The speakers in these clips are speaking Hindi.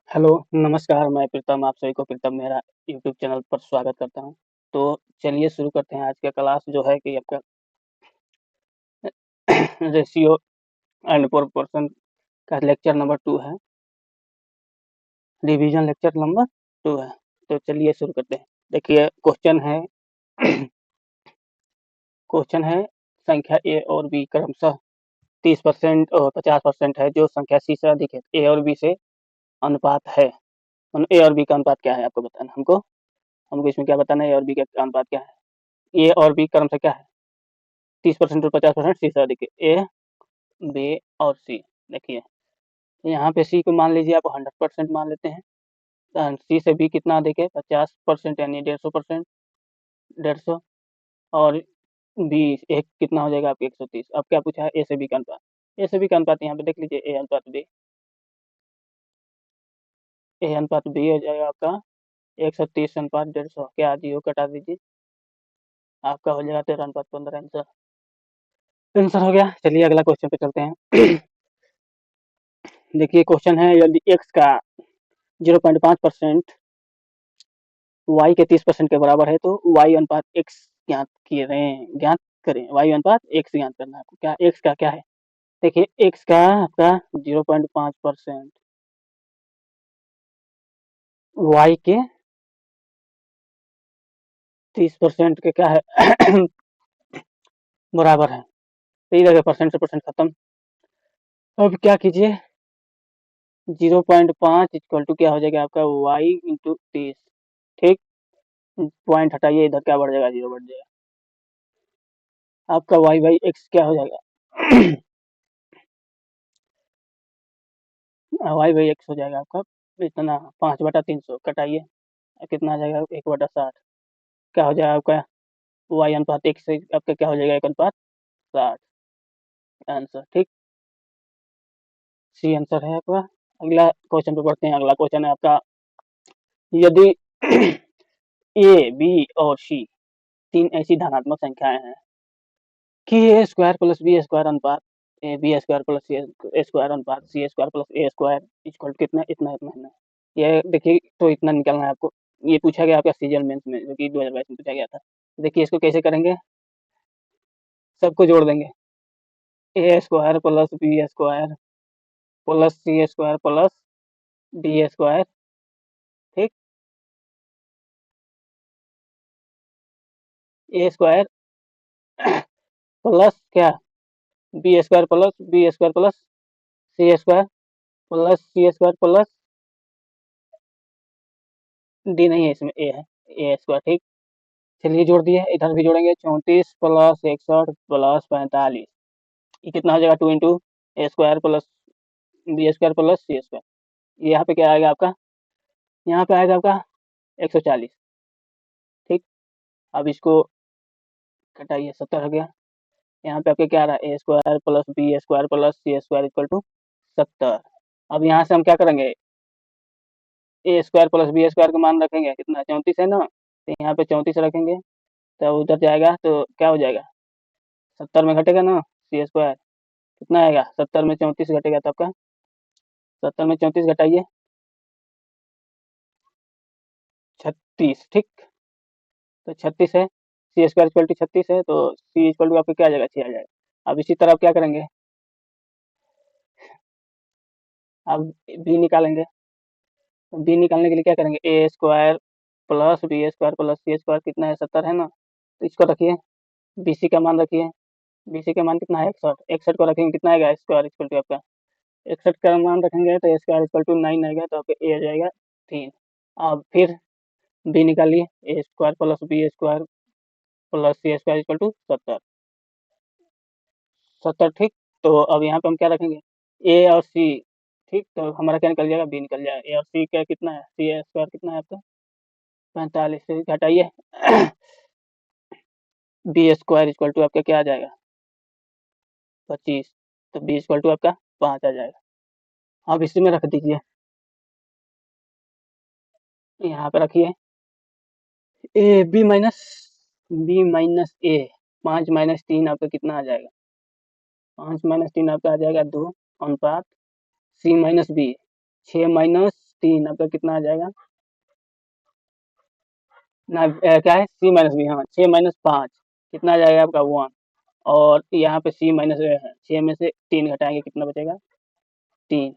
हेलो, नमस्कार, मैं प्रीतम आप सभी को प्रीतम मेरा यूट्यूब चैनल पर स्वागत करता हूँ। तो चलिए शुरू करते हैं आज का क्लास जो है कि आपका रेशियो एंड प्रोपोर्शन का लेक्चर नंबर 2 है। रिवीजन लेक्चर नंबर 2 है। तो चलिए शुरू करते हैं। देखिए क्वेश्चन है संख्या ए और बी क्रमशः 30% और 50% है, जो संख्या सी से अधिक है। ए और बी से अनुपात है। ए और बी का अनुपात क्या है आपको बताना हमको हमको इसमें क्या बताना है, ए और बी का अनुपात क्या है। ए और बी क्रमशः क्या है, 30% और 50% सी से अधिक है। ए, बी और सी। देखिए यहाँ पे सी को मान लीजिए आप 100% मान लेते हैं। सी से बी कितना अधिक है, 50% यानी 150%, 150। और बी एक कितना हो जाएगा आपके 130। अब क्या पूछा है, ए से बी का अनुपात। ए से बी का अनुपात यहाँ पे देख लीजिए, ए अनुपात बी, ए अनुपात बी हो जाएगा आपका 130 अनुपात 150। क्या जीरो कटा दीजिए, आपका हो जाएगा 13 अनुपात 15 आंसर। आंसर हो गया। चलिए अगला क्वेश्चन पे चलते हैं। देखिए क्वेश्चन है, यदि एक्स का 0.5% वाई के 30% के बराबर है, तो वाई अनुपात एक्स ज्ञात करें। वाई अनुपात एक्स ज्ञात करना है आपको। क्या एक्स का क्या है, देखिए एक्स का आपका 0.5% वाई के 30% के क्या है बराबर है। तो इधर परसेंट से परसेंट खत्म। अब क्या कीजिए, 0.5 इक्वल टू क्या हो जाएगा आपका वाई इंटू 30। ठीक, पॉइंट हटाइए, इधर क्या बढ़ जाएगा, जीरो बढ़ जाएगा। आपका वाई बाई एक्स क्या हो जाएगा वाई बाई एक्स हो जाएगा आपका इतना 5/300 कटाइए, कितना आ जाएगा 1/60। क्या हो जाएगा आपका वाई अनुपात एक से आपका क्या हो जाएगा 1/60 आंसर। ठीक, सी आंसर है आपका। अगला क्वेश्चन पे बढ़ते हैं। अगला क्वेश्चन है आपका, यदि ए बी और सी तीन ऐसी धनात्मक संख्याएं हैं कि a square plus B square अनुपात a b square plus C square अनुपात c square plus a square equal कितना इतना इतना इतना। ये देखिए, तो इतना निकालना है आपको। ये पूछा गया आपका सीजन मेंस में, जो कि 2022 में पूछा गया था। देखिए इसको कैसे करेंगे, सबको जोड़ देंगे। A square plus B square plus C square plus d square. ठीक, ए स्क्वायर प्लस क्या, बी स्क्वायर प्लस सी स्क्वायर प्लस सी स्क्वायर प्लस डी नहीं है, इसमें ए है, ए स्क्वायर। ठीक, चलिए जोड़ दिए, इधर भी जोड़ेंगे। 34 प्लस 61 प्लस 45, ये कितना हो जाएगा 2 into a square plus B square plus C square. यहाँ पे क्या आएगा आपका, यहाँ पे आएगा आपका 140। ठीक, अब इसको घटाइए, 70 हो गया। यहाँ पे आपके क्या आ रहा है, A square plus B square plus C square equal to 70। अब यहाँ से हम क्या करेंगे, A square plus B square का मान रखेंगे, कितना 34 है ना, तो यहाँ पे 34 रखेंगे। तो उधर जाएगा तो क्या हो जाएगा, 70 में घटेगा ना सी स्क्वायर, कितना आएगा 70 में 34 घटेगा तो आपका 70 में 34 घटाइए 36। ठीक, तो 36 है, सी स्क्वायर इक्वल टू 36 है, तो सी इक्वल टू आपका क्या आ जाएगा, 6 आ जाएगा। अब इसी तरह आप क्या करेंगे, अब बी निकालेंगे। बी निकालने के लिए क्या करेंगे, A square plus B square plus C square कितना है, 70 है ना, तो इसको रखिए। बी सी का मान रखिए, बी सी का मान कितना है 61, 61 को रखेंगे, कितना आएगा स्क्वायर इक्वल टू आपका 61 का मान रखेंगे तो स्क्वायर इक्वल टू 9 आएगा, तो आपका ए आ जाएगा 3। अब फिर बी निकालिए, A square plus B square plus C square equal to 70। ठीक, तो अब यहाँ पे हम क्या रखेंगे, ए और सी। ठीक, तो हमारा क्या निकल जाएगा, बी निकल जाएगा। ए और सी क्या कितना है, सी स्क्वायर कितना है आपका 45 से घटाइए बी स्क्वायर इक्वल टू आपका क्या आ जाएगा 25, तो बी इक्वल टू आपका 5 आ जाएगा। अब इसी में रख दीजिए, यहाँ पे रखिए a b minus a, 5 minus 3 आपका कितना आ जाएगा, 5 माइनस 3 आपका आ जाएगा 2 अनुपात सी माइनस बी, 6 माइनस 3 आपका कितना आ जाएगा ना, क्या है सी माइनस बी, हाँ 6 - 5 कितना आ जाएगा आपका 1। और यहाँ पे सी माइनस है, 6 में से 3 घटाएंगे कितना बचेगा 3,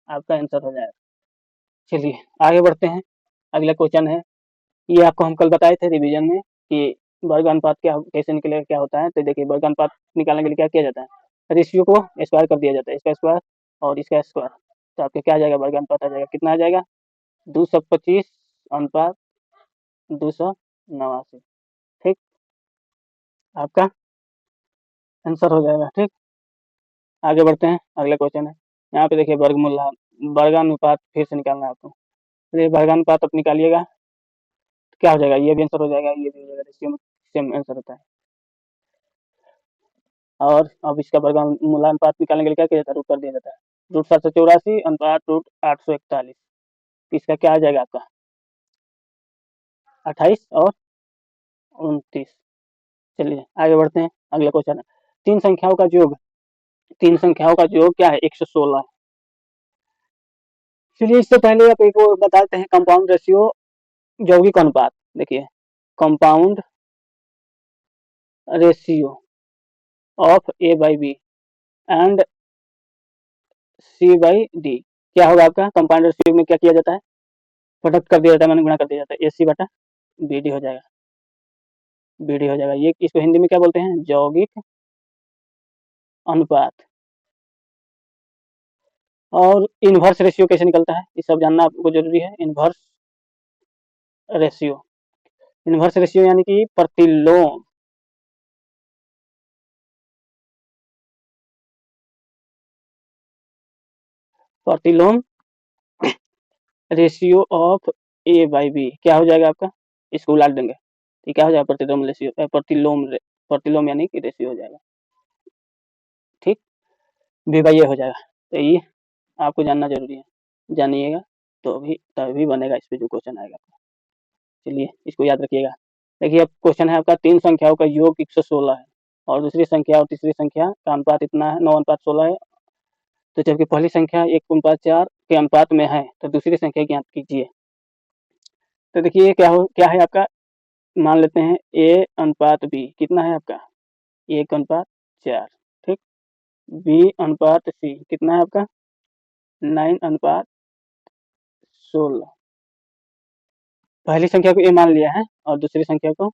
आपका आंसर हो जाएगा। चलिए आगे बढ़ते हैं। अगला क्वेश्चन है, ये आपको हम कल बताए थे रिवीजन में कि वर्ग अनुपात क्या कैसे निकलेगा, क्या होता है। तो देखिए वर्ग अनुपात निकालने के लिए क्या किया जाता है, रेशियो को स्क्वायर कर दिया जाता है, इसका स्क्वायर और इसका स्क्वायर। तो आपका क्या आ जाएगा, वर्ग अनुपात आ जाएगा, कितना आ जाएगा 225 अनुपात 289। ठीक, आपका आंसर हो जाएगा। ठीक, आगे बढ़ते हैं। अगला क्वेश्चन है, यहाँ पे देखिए वर्गानुपात फिर से निकालना है आपको। तो ये वर्गानुपात आप निकालिएगा, क्या हो जाएगा, ये भी आंसर हो जाएगा, ये भी हो जाएगा, रेशियो में सेम आंसर होता है। और अब इसका वर्गमूलानुपात निकालने के लिए क्या किया जाता है, रूट कर दिया जाता है। रूट 784 अनुपात रूट 841, इसका क्या आ जाएगा आपका 28 और 29। चलिए आगे बढ़ते हैं। अगला क्वेश्चन है, तीन संख्याओं का योग, तीन संख्याओं का योग क्या है 116। चलिए इससे पहले आप एक और बताते हैं, कंपाउंड रेशियो यौगिक अनुपात। देखिए compound ratio of a by b and c by d, क्या होगा आपका कंपाउंड रेशियो में क्या किया जाता है, प्रोडक्ट कर दिया जाता है, मैंने गुणा कर दिया जाता है, ए सी बटा बी डी हो जाएगा, बी डी हो जाएगा। ये इसको हिंदी में क्या बोलते हैं, यौगिक अनुपात। और इनवर्स रेशियो कैसे निकलता है, ये सब जानना आपको जरूरी है। इनवर्स रेशियो, इनवर्स रेशियो यानी कि प्रतिलोम, प्रतिलोम ratio of a by b क्या हो जाएगा आपका, इसको उलट देंगे तो क्या हो जाएगा प्रतिलोम रेशियो, प्रतिलोम यानी कि रेशियो हो जाएगा। ठीक, बी बाई ए हो जाएगा। तो ये आपको जानना जरूरी है, जानिएगा तो भी तभी बनेगा इस पे जो क्वेश्चन आएगा। चलिए इसको याद रखिएगा। देखिए अब क्वेश्चन है आपका, तीन संख्याओं का योग 116 है और दूसरी संख्या और तीसरी संख्या का अनुपात इतना है 9:16 है। तो जबकि पहली संख्या 1:4 के अनुपात में है तो दूसरी संख्या ज्ञात कीजिए। तो देखिए क्या है आपका, मान लेते हैं ए अनुपात बी कितना है आपका 1:4। ठीक, बी अनुपात सी कितना है आपका 9:16। पहली संख्या को ए मान लिया है और दूसरी संख्या को,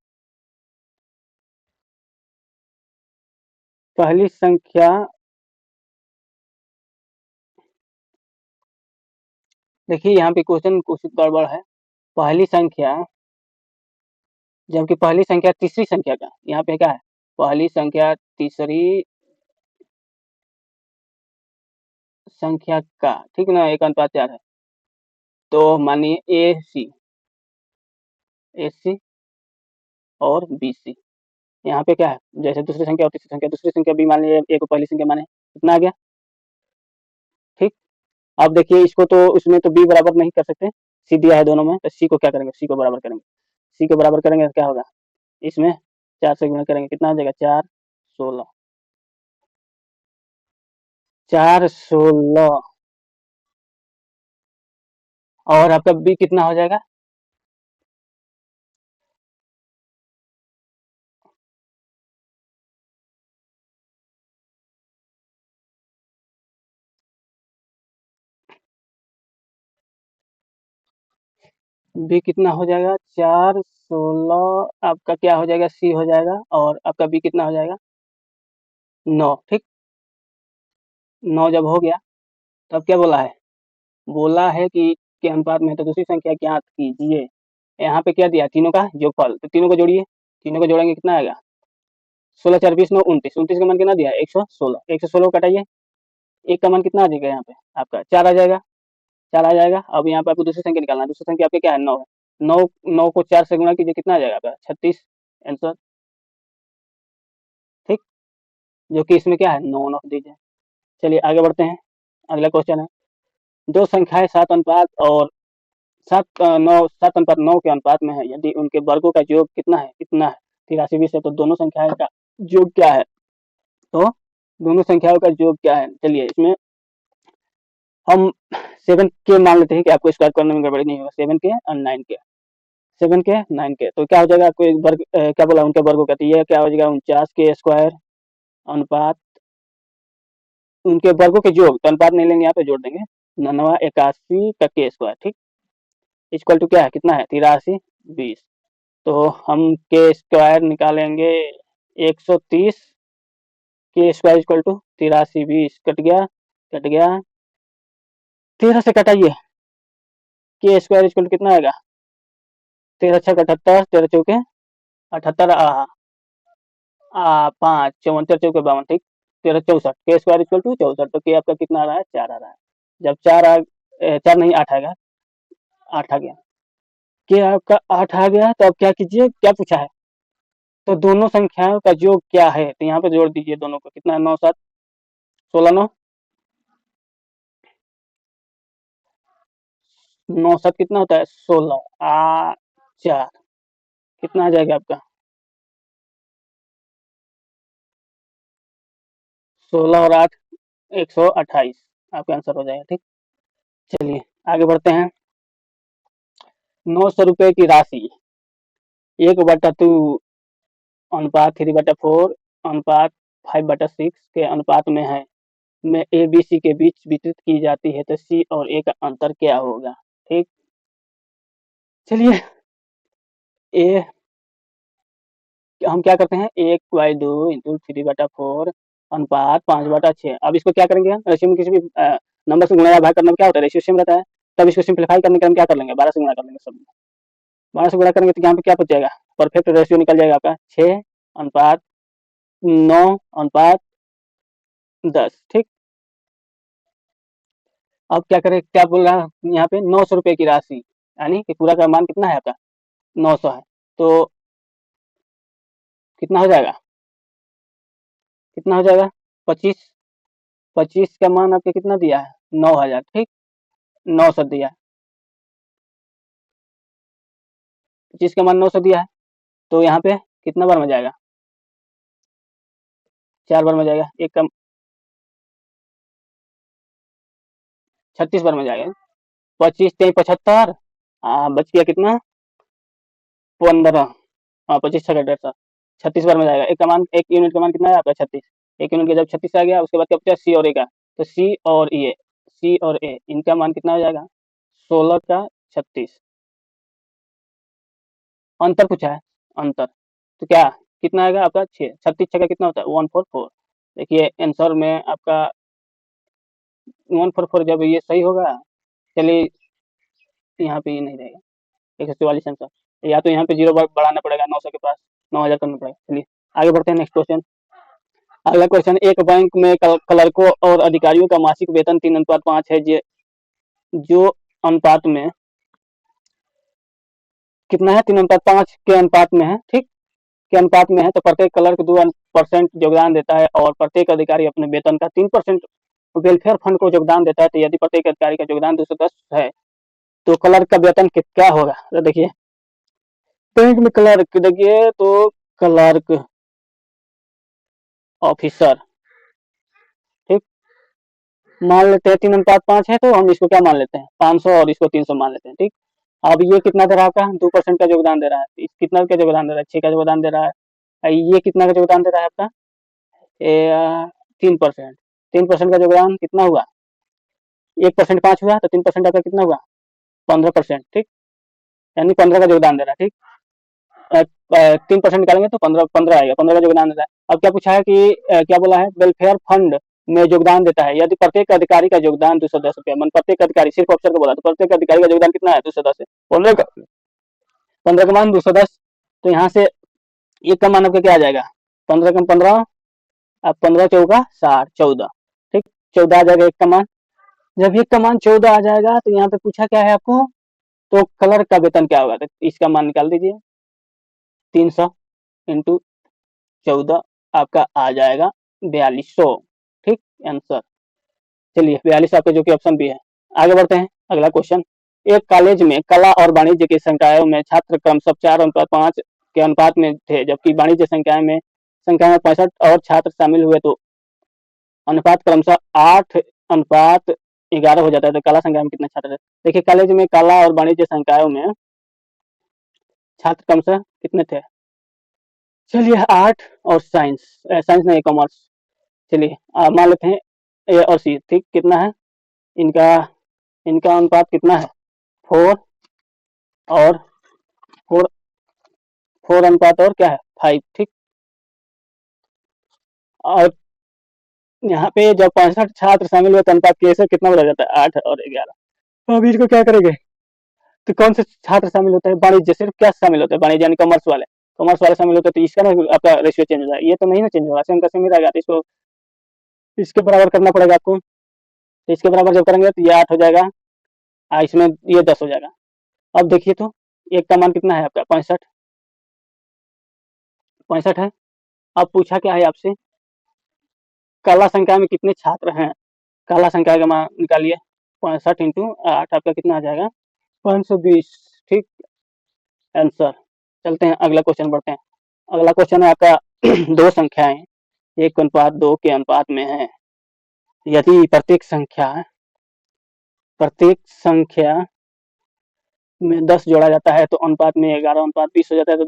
पहली संख्या देखिए यहाँ पे क्वेश्चन कुछ गड़बड़ है। पहली संख्या, जबकि पहली संख्या तीसरी संख्या का, यहाँ पे क्या है पहली संख्या तीसरी संख्या का, ठीक ना 1:4 है। तो मानिए ए सी और बी सी, यहाँ पे क्या है जैसे दूसरी संख्या और तीसरी संख्या, दूसरी संख्या बी मान लीजिए, ए को पहली संख्या माने, कितना आ गया। ठीक, अब देखिए इसको तो उसमें तो बी बराबर नहीं कर सकते, सी दिया है दोनों में, तो सी को क्या करेंगे, सी को बराबर करेंगे, सी को बराबर करेंगे तो क्या होगा, इसमें 4 से गुणा करेंगे कितना हो जाएगा 4 16, 4 16 और आपका बी कितना हो जाएगा, बी कितना हो जाएगा 4 16, आपका क्या हो जाएगा सी हो जाएगा और आपका बी कितना हो जाएगा 9। ठीक, 9 जब हो गया तब क्या बोला है, बोला है कि के अनुपात में है तो दूसरी संख्या ज्ञात कीजिए। यहाँ पे क्या दिया, तीनों का योगफल, तो तीनों को जोड़िए, तीनों को जोड़ेंगे कितना आएगा 16 4 20 9 29, 29 का मान कितना दिया 116, 116 को घटाइए, एक का मान कितना आ जाएगा यहाँ पे आपका 4 आ जाएगा, 4 आ जाएगा। अब यहाँ पे आपको दूसरी संख्या निकालना है, दूसरी संख्या आपके क्या है 9 है, 9 9 को 4 से गुणा कीजिए कितना आ जाएगा आपका 36 आंसर। ठीक, जो कि इसमें क्या है 9 9 दीजिए। चलिए आगे बढ़ते हैं। अगला क्वेश्चन है, दो संख्याएं 7:9 के अनुपात में है, यदि उनके वर्गों का योग कितना है, इतना है 83 20 है, तो दोनों संख्याएं का योग क्या है, तो दोनों संख्याओं का योग क्या है। चलिए इसमें हम 7 के मान लेते हैं कि आपको स्क्वायर करने में गड़बड़ी नहीं होगा। 7 के और 9 के, 7 के 9 के, तो क्या हो जाएगा आपको एक वर्ग क्या बोला उनके वर्गों का, तो ये क्या हो जाएगा 49 के स्क्वायर अनुपात उनके वर्गों के योग, तो अनुपात नहीं लेंगे यहाँ पे जोड़ देंगे, 89 का के स्क्वायर, ठीक, इक्वल टू क्या है, कितना है 83 20। तो हम के स्क्वायर निकालेंगे 130 के स्क्वायर इक्वल टू 83 20, कट गया, कट गया, 13 से कटाइए, के स्क्वायर इक्वल टू कितना आएगा, 13 6 78, 13 चौके 78, 5 74 चौके 52, ठीक, 13 64, के स्क्वायर इक्वल टू 64, तो के आपका कितना आ रहा है 4 आ रहा है। जब 4 नहीं 8 आएगा, 8 आ गया, के आपका 8 आ गया, तो अब क्या कीजिए, क्या पूछा है, तो दोनों संख्याओं का योग क्या है, तो यहाँ पे जोड़ दीजिए दोनों को, कितना है 9 7 16 9 9 7 कितना होता है 16 4, कितना आ जाएगा आपका 16 और 8 128, आपका आंसर हो जाएगा, ठीक। चलिए आगे बढ़ते हैं। 900 रुपए की राशि 1/2 अनुपात 3/4 अनुपात 5/6 के अनुपात में है, में ए बी सी के बीच वितरित की जाती है, तो सी और ए का अंतर क्या होगा, ठीक। चलिए ए हम क्या करते हैं, 1/2 इंटू 3/4 अनुपात 5/6। अब इसको क्या करेंगे, रेशियो में किसी भी नंबर से गुणा या भाग करने में क्या होता है, रेशियो सेम रहता है, तब इसको सिंप्लीफाई करने के हम क्या कर लेंगे, 12 से गुणा कर लेंगे सब में, 12 से गुणा करेंगे तो यहाँ पे क्या बच जाएगा, परफेक्ट रेशियो निकल जाएगा आपका 6/9/10, ठीक। अब क्या करें, क्या बोल रहा है यहाँ पे 900 रुपए की राशि, यानी कि पूरा का मान कितना है आपका 900 है, तो कितना हो जाएगा, कितना हो जाएगा 25, 25 का मान आपके कितना दिया है 9000, ठीक, 900 दिया है, 25 का मान 900 दिया है, तो यहाँ पे कितना बार में जाएगा, 4 बार में जाएगा, एक कम 36 बार में जाएगा, 25 3 75, बच गया कितना 15, 25 छः 150, 36 बार में जाएगा, एक का मान, एक यूनिट का मान कितना है आपका 36, एक यूनिट का जब 36 आ गया उसके बाद क्या बचा सी और ए का, तो सी और ए इनका मान कितना हो जाएगा 16 का 36, अंतर पूछा है, अंतर, तो क्या कितना आएगा आपका 6, 36 छः का कितना होता है 144, देखिए आंसर में आपका 144 जब ये सही होगा, चलिए यहाँ पे ये नहीं रहेगा 144 आंसर, या तो यहाँ पे जीरो बढ़ाना पड़ेगा 900 के पास, 9000 करना पड़ेगा। चलिए आगे बढ़ते हैं, नेक्स्ट क्वेश्चन। अगला क्वेश्चन, एक बैंक में क्लर्कों और अधिकारियों का मासिक वेतन 3:5 है, जो अनुपात में कितना है 3:5 के अनुपात में है, ठीक, के अनुपात में है, तो प्रत्येक क्लर्क 2% योगदान देता है और प्रत्येक अधिकारी अपने वेतन का 3% वेलफेयर फंड को योगदान देता है, तो यदि प्रत्येक अधिकारी का योगदान 210 है, तो क्लर्क का वेतन क्या होगा, तो देखिए बैंक में क्लर्क, देखिए तो क्लर्क ऑफिसर, ठीक, मान लेते हैं 3:5 है, तो हम इसको क्या मान लेते हैं 500 और इसको 300 मान लेते हैं, ठीक। अब ये कितना दे रहा है आपका 2% का योगदान दे रहा है, कितना का योगदान दे रहा है 6 का योगदान दे रहा है, ये कितना का योगदान दे रहा है आपका 3%, 3% का योगदान कितना हुआ, 1% 5 हुआ, तो 3% आपका कितना हुआ 15%, ठीक, यानी 15 का योगदान दे रहा है, ठीक, 3% निकालेंगे तो 15 आएगा, 15 का योगदान देता है। अब क्या पूछा है कि क्या बोला है, वेलफेयर फंड में योगदान देता है, यदि प्रत्येक अधिकारी का योगदान 210 रुपया, मन प्रत्येक अधिकारी, सिर्फ अफसर को बोला, तो प्रत्येक अधिकारी का योगदान कितना है 210 है, 15 का मान 210, तो यहाँ से एक का मान आपका क्या आ जाएगा 15 कम 15, अब 15 चौका 60 14, ठीक, 14 आ जाएगा एक का मान, जब एक का मान 14 आ जाएगा, तो यहाँ पे पूछा क्या है आपको, तो क्लर्क का वेतन क्या होगा, तो इसका मान निकाल दीजिए 300 इंटू 14, आपका आ जाएगा 4200, ठीक आंसर। चलिए 42 आपका जो कि ऑप्शन बी है। आगे बढ़ते हैं, अगला क्वेश्चन, एक कॉलेज में कला और वाणिज्य की संकायों में छात्र क्रमशः 4:5 के अनुपात में थे, जबकि वाणिज्य संख्या में 65 और छात्र शामिल हुए, तो अनुपात क्रमशः 8:5 11 हो जाता है तो कला संकाय में कितने छात्र रहते हैं? देखिए कॉलेज में कला और वाणिज्य संकायों में छात्र कम से कितने थे? चलिए आर्ट और साइंस, साइंस नहीं कॉमर्स, चलिए मान लेते हैं ए और सी, ठीक कितना है इनका, इनका अनुपात कितना है? 4 और 4, 4 अनुपात और क्या है 5, ठीक। और यहाँ पे जब 65 छात्र शामिल हुए तो अनुपात कैसे कितना बढ़ जाता है? 8 और 11। तो अभी इसको क्या करेंगे? तो कौन से छात्र शामिल होते हैं? वाणिज्य, सिर्फ क्या शामिल होते हैं? वाणिज्य यानी कॉमर्स वाले, कॉमर्स वाले शामिल होते हैं तो इसका ना आपका रेशियो चेंज हो जाएगा, ये तो नहीं ना चेंज होगा, सेम का सेम ही रहेगा। तो इसको इसके बराबर करना पड़ेगा आपको, तो इसके बराबर जब करेंगे तो ये 8 हो जाएगा, इसमें ये 10 हो जाएगा। अब देखिए तो एक का मान कितना है आपका? 65, 65 है। अब पूछा क्या है आपसे? कला संख्या में कितने छात्र हैं? कला संख्या का मान निकालिए, 65 इंटू 8 आपका कितना आ जाएगा? 520, ठीक आंसर। चलते हैं अगला क्वेश्चन बढ़ते हैं। अगला क्वेश्चन है आपका दो संख्याएं 1:2 के अनुपात में है, यदि प्रत्येक संख्या में 10 जोड़ा जाता है तो अनुपात में 11:20 हो जाता है, तो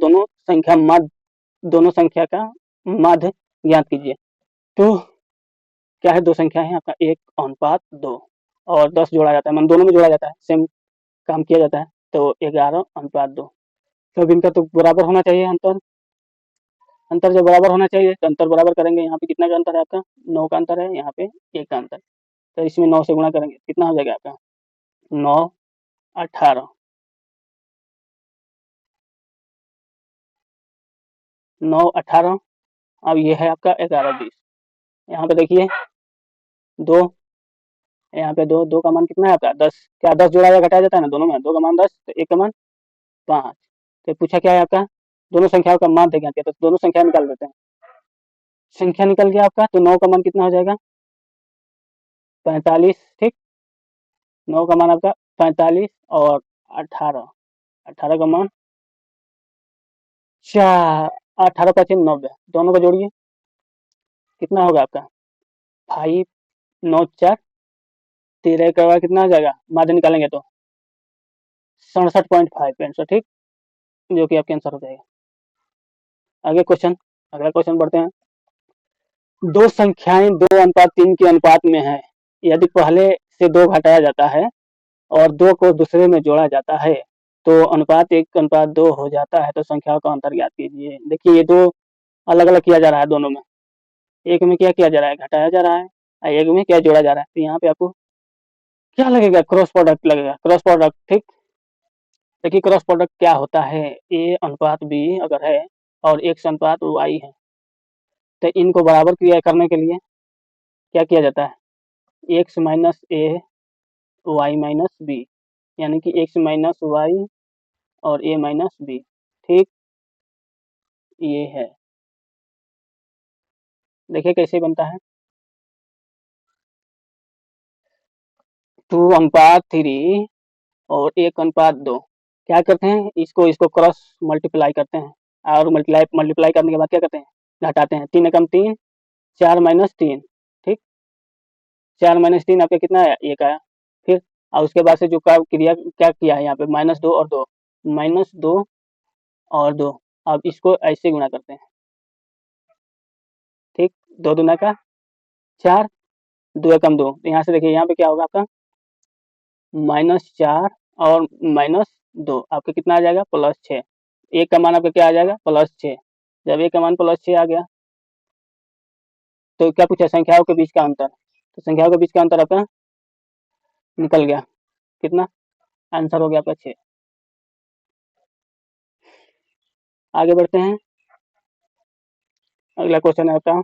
दोनों संख्या का माध्य ज्ञात कीजिए। तो क्या है? दो संख्या है आपका 1:2 और 10 जोड़ा जाता है, मतलब दोनों में जोड़ा जाता है, सेम काम किया जाता है, तो 11:2। तो अब इनका तो बराबर होना चाहिए अंतर, अंतर जब बराबर होना चाहिए तो अंतर बराबर करेंगे। यहाँ पे कितना का अंतर है आपका? 9 का अंतर है, यहाँ पे 1 का अंतर, तो इसमें 9 से गुणा करेंगे कितना हो जाएगा आपका? 9 18, 9 18। अब ये है आपका 11:20। यहाँ पे देखिए 2, यहाँ पे 2, 2 का मान कितना है आपका? 10। क्या 10 जोड़ा या घटाया जाता है ना दोनों में? 2 का मान 10 तो 1 का मान 5। तो पूछा क्या है आपका? दोनों संख्याओं का मान ज्ञात किया, तो दोनों संख्या निकाल देते हैं। संख्या निकल गया आपका, तो 9 का मान कितना हो जाएगा? 45, ठीक। 9 का मान आपका 45 और 18, 18 का मान 4, 18 25 90, दोनों को जोड़िए कितना होगा आपका? 5 9 4 13 का बाद कितना हो जाएगा? माध्य निकालेंगे तो 67.5 आंसर, ठीक, जो कि आपके आंसर हो जाएगा। आगे क्वेश्चन, अगला क्वेश्चन बढ़ते हैं। दो संख्याएं 2:3 के अनुपात में है, यदि पहले से 2 घटाया जाता है और 2 को दूसरे में जोड़ा जाता है तो अनुपात 1:2 हो जाता है, तो संख्याओं का अंतर ज्ञात कीजिए। देखिए ये दो अलग अलग किया जा रहा है, दोनों में एक में क्या किया जा रहा है? घटाया जा रहा है, और एक में क्या जोड़ा जा रहा है। तो यहाँ पे आपको क्या लगेगा? क्रॉस प्रोडक्ट लगेगा, क्रॉस प्रोडक्ट, ठीक। देखिए क्रॉस प्रोडक्ट क्या होता है? A:B अगर है और X:Y है, तो इनको बराबर क्रिया करने के लिए क्या किया जाता है? X minus A Y minus B, यानी कि X माइनस Y और A माइनस B, ठीक, ये है। देखिए कैसे बनता है? 2:3 और 1:2 क्या करते हैं? इसको इसको क्रॉस मल्टीप्लाई करते हैं, और मल्टीप्लाई मल्टीप्लाई करने के बाद क्या करते हैं? घटाते हैं। 3 एकम 3, 4 माइनस 3, ठीक, 4 माइनस 3 आपका कितना आया? 1 आया। फिर और उसके बाद से जो क्रिया क्या किया है यहाँ पे? -2 और 2, -2 और 2। अब इसको ऐसे गुणा करते हैं, ठीक, 2 दूना का 4, 2 एकम 2, तो यहाँ से देखिए यहाँ पे क्या होगा आपका? -4 और -2 आपका कितना आ जाएगा? +6। एक का मान आपका क्या आ जाएगा? +6। जब एक का मान +6 आ गया तो क्या पूछा? संख्याओं के बीच का अंतर, तो संख्याओं के बीच का अंतर आपका निकल गया, कितना? आंसर हो गया आपका 6। आगे बढ़ते हैं। अगला क्वेश्चन है आपका,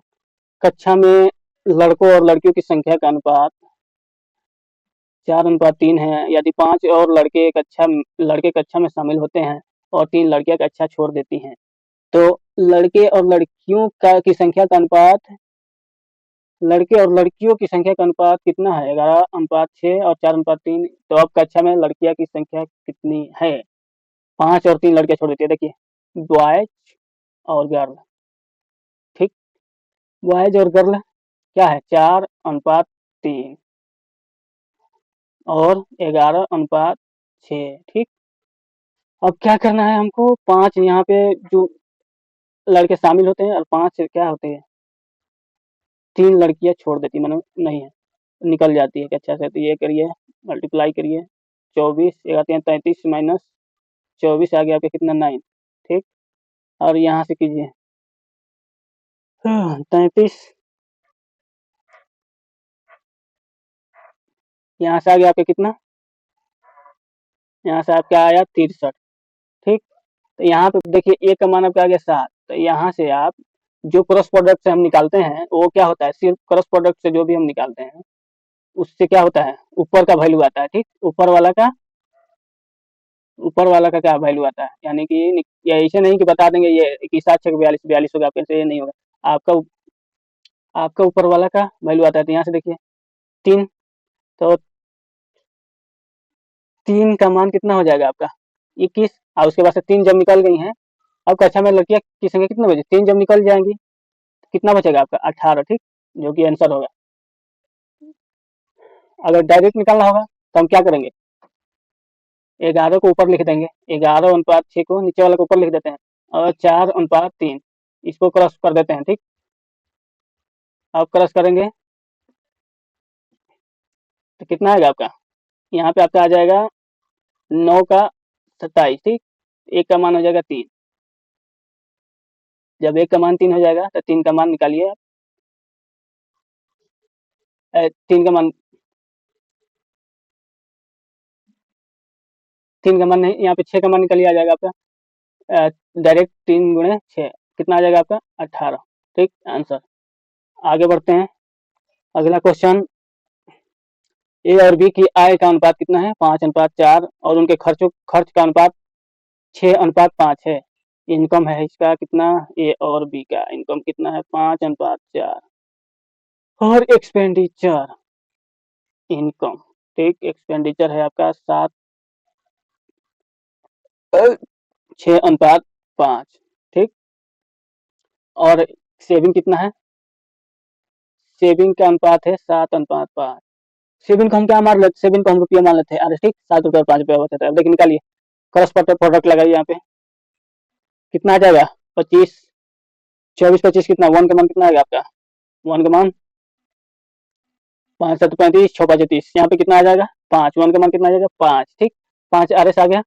कक्षा में लड़कों और लड़कियों की संख्या का अनुपात 4:3 है, यदि 5 और लड़के कक्षा में शामिल होते हैं और 3 लड़कियां कक्षा छोड़ देती हैं, तो लड़के और लड़कियों का की संख्या का अनुपात, लड़के और लड़कियों की संख्या का अनुपात कितना है? 11:6 और 4:3। तो अब कक्षा में लड़कियां की संख्या कितनी है? 5 और 3 लड़कियां छोड़ देती है। देखिए बॉयज और गर्ल, ठीक, बॉयज और गर्ल क्या है? 4:3, और 11:6। ठीक। अब क्या करना है हमको, 5 यहाँ पे जो लड़के शामिल होते हैं और 5 क्या होते हैं, 3 लड़कियां छोड़ देती मतलब नहीं है, निकल जाती है कि अच्छा से, तो ये करिए, मल्टीप्लाई करिए, 24 आते हैं 33 माइनस 24 आ गया आपका कितना 9। ठीक। और यहाँ से कीजिए 33, यहाँ से आ गया आपका कितना, यहाँ से आपका आया 63। ठीक। तो यहाँ पे देखिए ए का मान आपका आ गया 7, तो यहाँ से आप जो क्रॉस प्रोडक्ट से हम निकालते हैं वो क्या होता है, सिर्फ क्रॉस प्रोडक्ट से जो भी हम निकालते हैं उससे क्या होता है, ऊपर का वैल्यू आता है। ठीक। ऊपर वाला का क्या वैल्यू आता है, यानी कि या ऐसे नहीं कि बता देंगे ये 21 42 42 होगा आपके से, ये नहीं होगा। आपका ऊपर वाला का वैल्यू आता है, तो यहाँ से देखिए 3, तो 3 का मान कितना हो जाएगा आपका 21, और उसके बाद से 3 जब निकल गई हैं, अब कक्षा में लड़कियां की संख्या कितने बजे, 3 जब निकल जाएंगी तो कितना बचेगा आपका 18। ठीक। जो कि आंसर होगा। अगर डायरेक्ट निकालना होगा तो हम क्या करेंगे, 11 को ऊपर लिख देंगे, 11:6 को नीचे वाले को ऊपर लिख देते हैं, और 4:3 इसको क्रॉस कर देते हैं। ठीक। अब क्रॉस करेंगे तो कितना आएगा आपका, यहाँ पे आपका आ जाएगा 9 का 27। ठीक। एक का मान हो जाएगा 3, जब एक का मान 3 हो जाएगा तो 3 का मान निकालिए आप। 3 का मान, 3 का मान नहीं, यहाँ पे 6 का मान निकलिए, आ जाएगा आपका डायरेक्ट 3 × 6 कितना आ जाएगा आपका 18। ठीक। आंसर। आगे बढ़ते हैं, अगला क्वेश्चन, ए और बी की आय का अनुपात कितना है, 5:4, और उनके खर्च का अनुपात 6:5 है। इनकम है इसका कितना, ए और बी का इनकम कितना है 5:4, और एक्सपेंडिचर इनकम, ठीक, एक्सपेंडिचर है आपका 6:5। ठीक। और सेविंग कितना है, सेविंग का अनुपात है 7:5। सेविंग को हम क्या मान लेते, सेविंग को हम रुपया मान लेते हैं, अरे ठीक, 7 रुपये और 5 रुपये होते थे। अब देखिए निकालिए, क्रॉस प्रोडक्ट लगाइए, यहाँ पे कितना आ जाएगा 25, 24 25 कितना, 1 का मान कितना आएगा आपका, 1 का मान 5 7 35 6 5 30, यहाँ पे कितना आ जाएगा 5, 1 का मान कितना आ जाएगा 5। ठीक। 5 RS आ गया,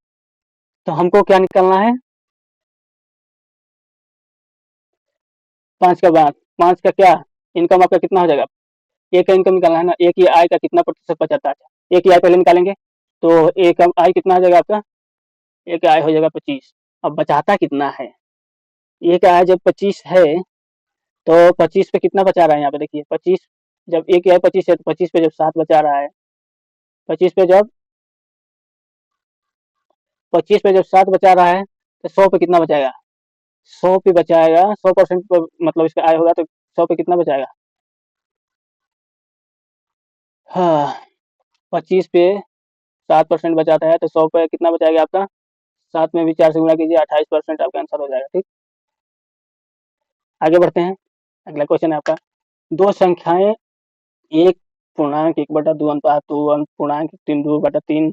तो हमको क्या निकालना है, 5 का बाद, 5 का क्या, इनकम आपका कितना हो जाएगा, एक का इनकम निकालना है ना, एक ही आय का कितना प्रतिशत बचाता है, एक ही आय पहले निकालेंगे, तो एक आय कितना आ जाएगा आपका, एक आय हो जाएगा 25। अब बचाता कितना है, एक आय जब 25 है तो 25 पे कितना बचा रहा है, यहाँ पे देखिए 25, जब एक आय 25 है तो 25 पे जब 7 बचा रहा है, 25 पे जब 25 पे जब 7 बचा रहा है तो 100 पे कितना बचाएगा, 100 पे बचाएगा, 100% मतलब इसका आय होगा तो 100 पे कितना बचाएगा, हाँ, 25 पे 7% बचाता है तो 100 पे कितना बचाएगा आपका, 7 में भी 4 से गुणा कीजिए, 28% आपका आंसर हो जाएगा। ठीक। आगे बढ़ते हैं, अगला क्वेश्चन है आपका, दो संख्याएं 1:1 अनुपात 2:3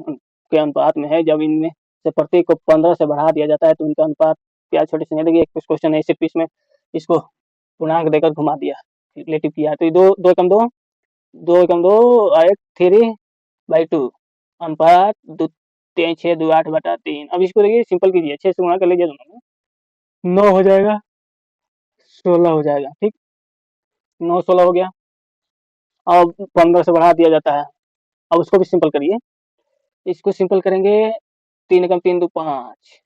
के अनुपात में है, जब इनमें से प्रत्येक को 15 से बढ़ा दिया जाता है तो उनका अनुपात क्या, छोटी संख्या देखिए, कुछ क्वेश्चन है सिर्फ इसमें इसको पूर्णांक देकर घुमा दिया, रिलेटिव किया है, तो ये दो एकम दो, 3/2 अनुपात 6 2 8/3। अब इसको देखिए सिंपल कीजिए, 6 से गुणा कर लीजिए दोनों में, 9 हो जाएगा, 16 हो जाएगा। ठीक। 9 16 हो गया, अब 15 से बढ़ा दिया जाता है, अब उसको भी सिंपल करिए, इसको सिंपल करेंगे, 3 × 3 = 5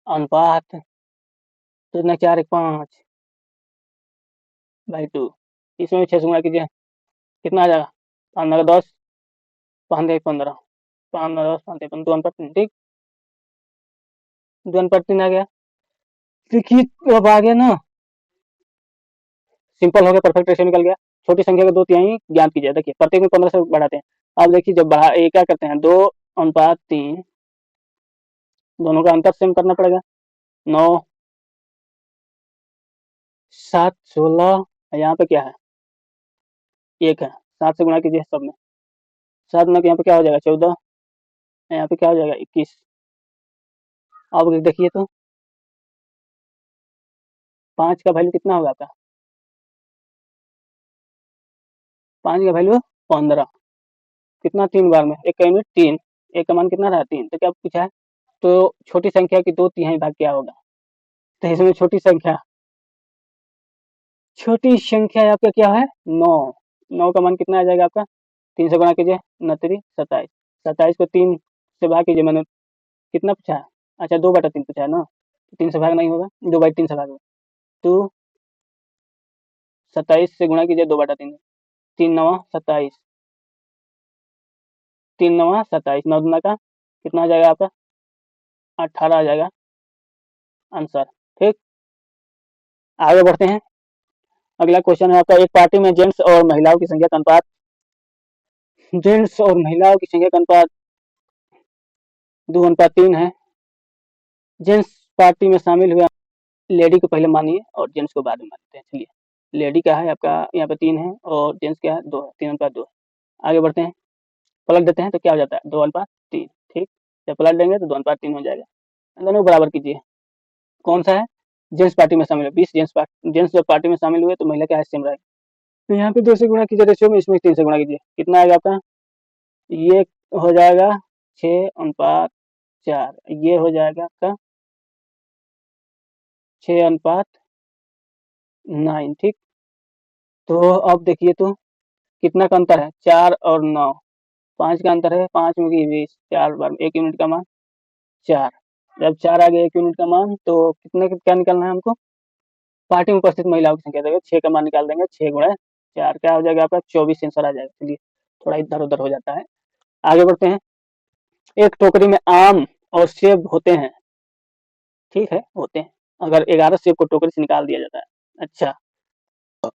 अनुपात, तो इतना 4 1 5/2, इसमें 6 से गुणा कीजिए, कितना आ जाएगा, 5 9 10, 5 1 15, 5 9 10 5 1 2 ठीक, 2 आ गया। देखिए अब आ गया ना, सिंपल हो गया, परफेक्ट रेशियो निकल गया। छोटी संख्या के 2 तिहाई ज्ञात कीजिए, देखिए प्रत्येक में 15 से बढ़ाते हैं। अब देखिए जब बढ़ा ये क्या करते हैं, 2:3, दोनों का अंतर सेम करना पड़ेगा, 9 7 16, यहाँ पे क्या है 1 है, 7 से गुणा कीजिए सब में, 7 9 यहाँ पे क्या हो जाएगा 14, यहाँ पे क्या हो जाएगा 21। अब देखिए तो 5 का वैल्यू कितना होगा आपका, 5 का वैल्यू 15, कितना 3 बार में, एक का यूनिट 3, एक का मान कितना रहा 3, तो क्या पूछा है, तो छोटी संख्या की 2 तिहाई भाग क्या होगा, तो इसमें छोटी संख्या आपका क्या है 9, 9 का मान कितना आ जाएगा आपका, 3 से गुणा कीजिए, 9 3 27, 27 को 3 से भाग कीजिए, मैंने कितना पूछा है, अच्छा 2/3 पूछा है ना, 3 से भाग नहीं होगा, 2/3 से भाग होगा, तो 27 से गुणा कीजिए 2/3, 3 9 27, 3 9 27, 9 दूना का कितना आ जाएगा आपका 18 आ जाएगा आंसर। ठीक, आगे बढ़ते हैं। अगला क्वेश्चन है आपका, एक पार्टी में जेंट्स और महिलाओं की संख्या का अनुपात, जेंट्स और महिलाओं की संख्या का अनुपात 2:3 है। जेंट्स पार्टी में शामिल हुए, लेडी को पहले मानिए और जेंट्स को बाद में मानते हैं। चलिए, लेडी क्या है आपका यहाँ पे 3 है और जेंट्स क्या है 2 है, 3:2 है। आगे बढ़ते हैं, पलट देते हैं तो क्या हो जाता है 2:3। ठीक, जब पलट देंगे तो 2:3 हो जाएगा। दोनों बराबर कीजिए, कौन सा है, जेंट्स पार्टी में शामिल है 20, जेंट्स जब पार्टी में शामिल हुए तो महिला क्या है सेम रहेगा, तो यहाँ पे 2 से गुणा कीजिए रेशियो में, इसमें 3 से गुणा कीजिए, कितना आएगा आपका, ये हो जाएगा 6:4, ये हो जाएगा आपका 6:9। ठीक, तो अब देखिए तो कितना का अंतर है, 4 और 9, 5 का अंतर है, 5 में 20, 4 बार में 1 यूनिट का मान 4, जब 4 आ गया 1 यूनिट का मान, तो कितने क्या निकालना है हमको, पार्टी में उपस्थित महिलाओं की संख्या देगा, 6 का मान निकाल देंगे, 6 गुणा 4 क्या हो जाएगा आपका 24 आंसर आ जाएगा। चलिए, थोड़ा इधर उधर हो जाता है। आगे बढ़ते हैं, एक टोकरी में आम और सेब होते हैं, ठीक है होते हैं, अगर 11 सेब को टोकरी से निकाल दिया जाता है, अच्छा,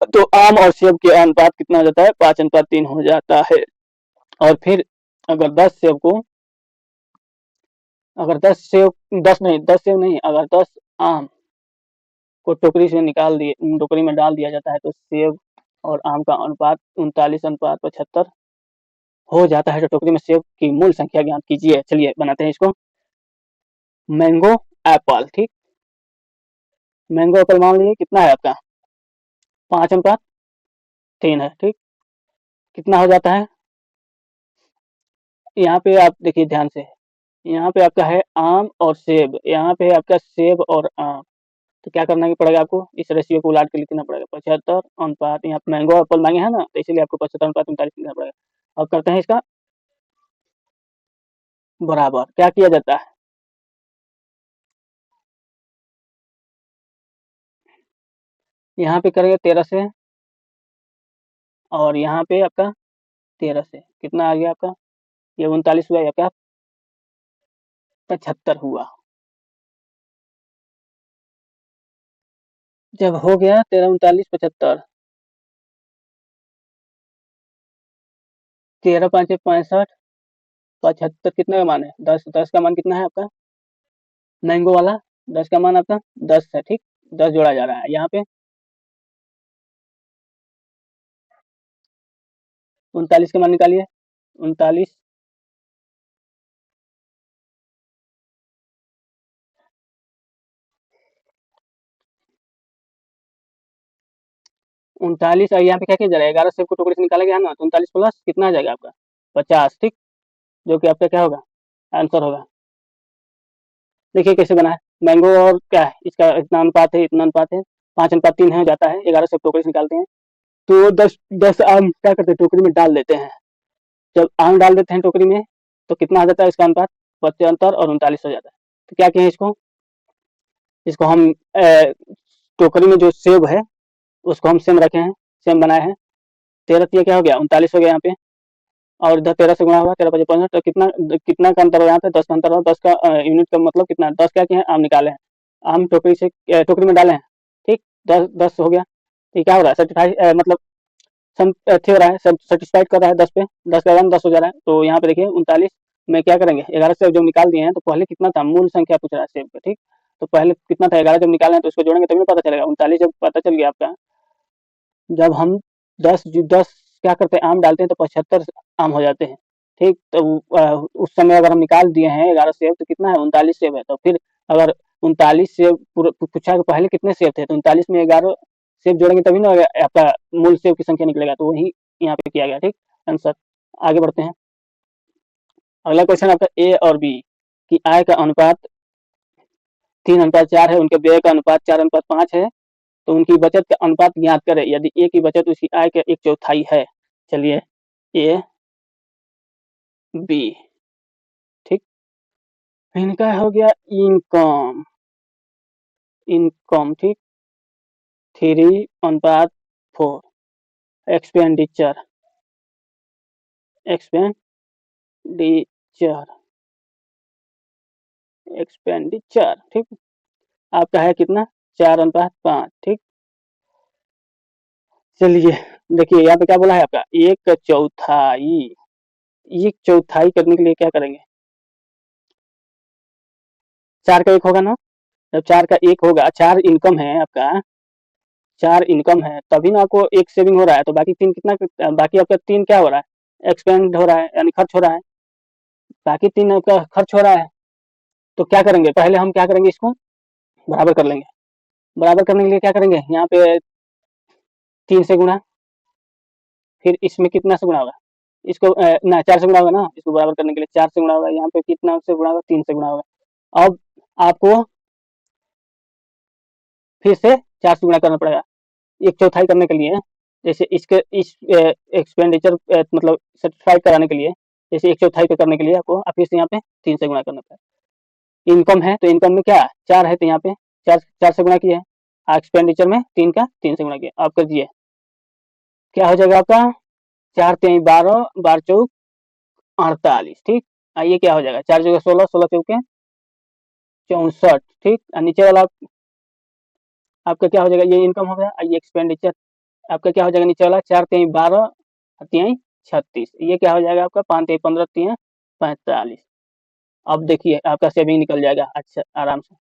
तो आम और सेब के अनुपात कितना हो जाता है, 5:3 हो जाता है। और फिर अगर 10 सेब को, अगर 10 सेब, 10 नहीं, 10 सेब नहीं, अगर 10 आम को टोकरी से निकाल दिए, टोकरी में डाल दिया जाता है, तो सेब और आम का अनुपात 39:75 हो जाता है। तो टोकरी में सेब की मूल संख्या ज्ञात कीजिए। चलिए बनाते हैं इसको, मैंगो एप्पल, ठीक, मैंगो एप्पल मान लीजिए कितना है आपका 5:3 है। ठीक, कितना हो जाता है, यहाँ पे आप देखिए ध्यान से, यहाँ पे आपका है आम और सेब, यहाँ पे है आपका सेब और आम, तो क्या करना पड़ेगा आपको, इस रेशियो को उलाट के लिखना पड़ेगा, 75 अनुपात, यहाँ पे मैंगो एप्पल मांगे है ना, तो इसीलिए आपको 75:39 लिखना पड़ेगा। अब करते हैं इसका बराबर, क्या किया जाता है, यहाँ पे करेंगे 13 से, और यहाँ पे आपका 13 से कितना आ गया आपका, ये 39 हुआ, या क्या 75 हुआ। जब हो गया 13 39 75, 13 5 65, 75 कितना का मान है 10, 10 का मान कितना है आपका, मैंगो वाला 10 का मान आपका 10 है। ठीक, 10 जोड़ा जा रहा है यहाँ पे, 39 का मान निकालिए, 39, 39, और यहाँ पे क्या किया जा रहा है, 11 सेब को टुकड़े से निकाला गया है ना, तो 39 प्लस कितना आ जाएगा आपका 50। ठीक, जो कि आपका क्या होगा आंसर होगा। देखिए कैसे बना है, मैंगो और क्या है, इसका इतना अनुपात है, इतना अनुपात है, 5:3 है जाता है, 11 सेब टोकरी से निकालते हैं, तो 10 आम क्या करते हैं टोकरी में डाल देते हैं, जब आम डाल देते हैं टोकरी में, तो कितना आ जाता है इसका अनुपात 75 और 39 हो जाता है। तो क्या किया इसको, इसको हम टोकरी में जो सेब है उसको हम सेम रखे हैं, सेम बनाए हैं, 13 क्या हो गया 39 हो गया यहाँ पे, और इधर 13 से गुणा हुआ, 13 5 65, तो कितना कितना का अंतर हो यहाँ पे 10 का अंतर हो, 10 का यूनिट का मतलब कितना, 10 क्या किए हैं आम निकाले हैं, आम टोकरी से टोकरी में डाले हैं। ठीक, 10 हो गया, तो क्या हो रहा है सर्टिफाई मतलब हो रहा है, सब सेटिस्फाइड कर रहा है 10 पे, 10 का 10 हो जा रहा है। तो यहाँ पे देखिए 39 में क्या करेंगे, 11 सेब जब निकाल दिए हैं तो पहले कितना था, मूल संख्या पूछ रहा है सेब का। ठीक, तो पहले कितना था 11 जब निकाले हैं, तो उसको जोड़ेंगे तभी पता चलेगा। 39 जब पता चल गया आपका, जब हम 10 क्या करते हैं आम डालते हैं तो 75 आम हो जाते हैं, ठीक। तो उस समय अगर हम निकाल दिए हैं 11 सेब तो कितना है 39 सेब है। तो फिर अगर 39 सेब पूछा कि पहले कितने सेब थे, तो 39 में 11 सेब जोड़ेंगे तभी ना आपका मूल सेब की संख्या निकलेगा। तो वही यहाँ पे किया गया। ठीक आंसर। आगे बढ़ते हैं। अगला क्वेश्चन आपका ए और बी की आय का अनुपात 3:4 है, उनके व्यय का अनुपात 4:5 है, तो उनकी बचत का अनुपात ज्ञात करें यदि ए की बचत उसकी आय का 1/4 है। चलिए ए बी। ठीक। इनका हो गया इनकम। इनकम ठीक 3:4। एक्सपेंडिचर। एक्सपेंडिचर। एक्सपेंडिचर ठीक आपका है कितना 4:5। ठीक। चलिए देखिए यहाँ पे क्या बोला है आपका 1/4। 1/4 करने के लिए क्या करेंगे, 4 का 1 होगा ना। जब 4 का 1 होगा, 4 इनकम है आपका, 4 इनकम है तभी ना आपको 1 सेविंग हो रहा है। तो बाकी 3 कितना, बाकी आपका 3 क्या हो रहा है, एक्सपेंड हो रहा है यानी खर्च हो रहा है। बाकी 3 आपका खर्च हो रहा है। तो क्या करेंगे, पहले हम क्या करेंगे, इसको बराबर कर लेंगे। बराबर करने के लिए क्या करेंगे, यहाँ पे 3 से गुणा, फिर इसमें कितना से गुणा होगा, इसको ना 4 से गुणा होगा ना, इसको बराबर करने के लिए 4 से गुणा होगा। यहाँ पे कितना से गुणा होगा, 3 से गुणा होगा। अब आपको फिर से 4 से गुणा करना पड़ेगा 1/4 करने के लिए। जैसे इसके इस एक्सपेंडिचर मतलब सेटिस्फाई कराने के लिए, जैसे 1/4 पे करने के लिए आपको फिर से यहाँ पे 3 से गुणा करना पड़ेगा। इनकम है तो इनकम में क्या 4 है, तो यहाँ पे 4 से गुणा किया है। एक्सपेंडिचर में 3 का 3 से गुणा किया। आप कर दिए, क्या हो जाएगा आपका 4 3 12, 12 चौक 48। ठीक। ये क्या हो जाएगा, 4 जगह 16, 16 चौके 64। ठीक। नीचे वाला आपका क्या हो जाएगा, ये इनकम हो गया। ये एक्सपेंडिचर आपका क्या हो जाएगा, नीचे वाला 4 3 12, 3 36। ये क्या हो जाएगा आपका 5 3 15, 3 45। अब देखिए आपका सेविंग निकल जाएगा अच्छा आराम से।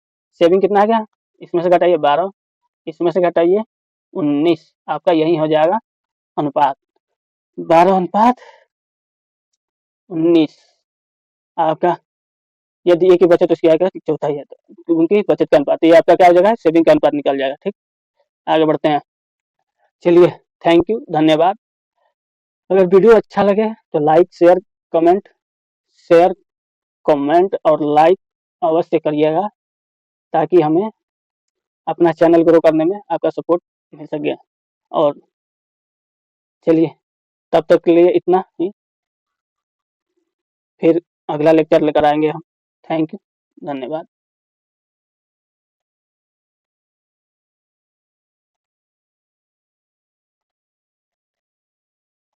सेविंग कितना आ गया, इसमें से घटाइए 12, इसमें से घटाइए 19। आपका यही हो जाएगा अनुपात 12:19। आपका यदि ए की बचत उसकी आय का 1/4 है तो उनकी बचत का अनुपात, ये आपका क्या हो जाएगा, सेविंग का अनुपात निकल जाएगा। ठीक। आगे बढ़ते हैं। चलिए थैंक यू, धन्यवाद। अगर वीडियो अच्छा लगे तो लाइक शेयर कमेंट और लाइक अवश्य करिएगा, ताकि हमें अपना चैनल ग्रो करने में आपका सपोर्ट मिल सके। और चलिए तब तक के लिए इतना ही, फिर अगला लेक्चर लेकर आएंगे हम। थैंक यू, धन्यवाद।